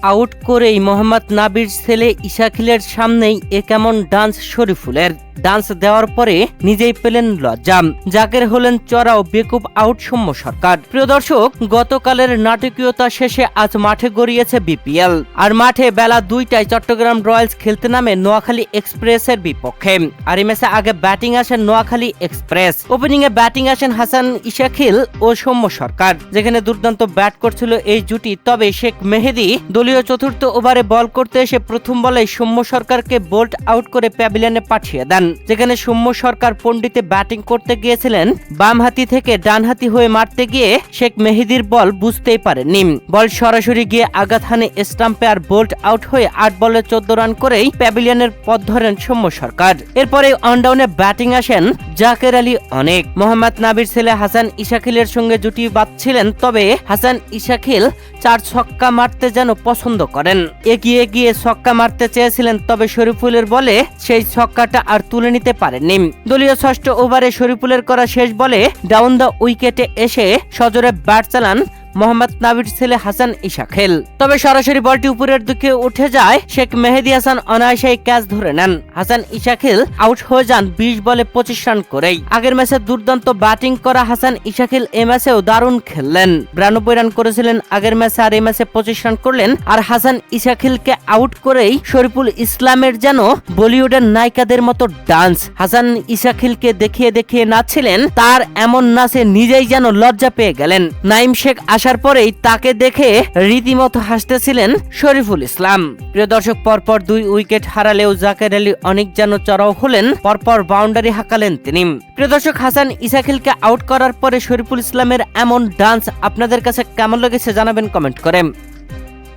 Out করেই মোহাম্মদ নাবির ছেলে ইশাকিলের সামনেই এ কেমন ডান্স শরীফুলের। ডান্স দেওয়ার পরে নিজেই পেলেন লজ্জা। জাকের হলেন চড়াও বেকুব আউট সৌম্য সরকার। প্রিয় দর্শক, গতকালের নাটকীয়তা শেষে আজ মাঠে গড়িয়েছে বিপিএল। আর মাঠে বেলা 2টায় চট্টগ্রাম রয়্যালস খেলতে নামে নোয়াখালী এক্সপ্রেসের বিপক্ষে। আর এই ম্যাচে আগে ব্যাটিং আসেন নোয়াখালী এক্সপ্রেস। ওপেনিং এ ব্যাটিং আসেন হাসান ইশাকিল ও সৌম্য সরকার, যেখানে দুর্দান্ত ব্যাট করছিল এই জুটি। তবে শেখ মেহেদী দলীয় চতুর্থ ওভারে বল করতে এসে প্রথম বলেই সৌম্য সরকারকে বোল্ড আউট করে প্যাভিলিয়নে পাঠিয়ে দেন, যেখানে সৌম্য সরকার পণ্ডিতে ব্যাটিং করতে গিয়েছিলেন। বামহাতি থেকে ডানহাতি হয়ে মারতে গিয়ে শেখ মেহেদীর বল বুঝতেই পারেননি। বল সরাসরি গিয়ে আঘাত হানে স্টাম্পে, আর বোল্ড আউট হয়ে 8 বলে 14 রান করেই প্যাভিলিয়নের পথ ধরেন সৌম্য সরকার। এরপরে অনডাউনে ব্যাটিং আসেন জাকের আলী অনেক। মোহাম্মদ নাবির ছেলে হাসান ইশাকিলের সঙ্গে জুটি বাঁধছিলেন। তবে হাসান ইশাকিল 4 ছক্কা মারতে যেন পছন্দ করেন। এগিয়ে গিয়ে ছক্কা মারতে চেয়েছিলেন, তবে শরীফুলের বলে সেই ছক্কাটা আর তুলে নিতে পারেননি। দলীয় 6ষ্ঠ ওভারে শরীফুলের করা শেষ বলে ডাউন দ্য উইকেটে এসে সজোরে ব্যাট চালান মোহাম্মদ নাবির ছেলে হাসান ইশাকিল। তবে সরাসরি বলটি উপরের দিকে উঠে যায়। শেখ মেহেদী হাসান অনায়াসেই ক্যাচ ধরে নেন। হাসান ইশাকিল আউট হয়ে যান 20 বলে 25 রান করেই। আগের ম্যাচে দুর্দান্ত ব্যাটিং করা হাসান ইশাকিল এই ম্যাচেও দারুণ খেললেন। 92 রান করেছিলেন আগের ম্যাচে, আর এই ম্যাচে 25 রান করলেন। আর হাসান ইশাকিলকে আউট করেই শরীফুল ইসলামের যেন বলিউডের নায়িকাদের মতো ডান্স। হাসান ইশাকিলকে দেখিয়ে দেখিয়ে নাচছিলেন। তার এমন নাচে নিজেই যেন লজ্জা পেয়ে গেলেন। নাইম শেখ আসার পরেই তাকে দেখে রীতিমতো হাসতেছিলেন শরীফুল ইসলাম। প্রিয় দর্শক, পরপর 2 উইকেট হারালেও জাকের আলী অনেক যেন চড়াও হলেন। পরপর বাউন্ডারি হাঁকালেন তিনি। প্রিয় দর্শক, হাসান ইশাকিলকে আউট করার পরে শরীফুল ইসলামের এমন ডান্স আপনাদের কাছে কেমন লেগেছে জানাবেন কমেন্ট করে।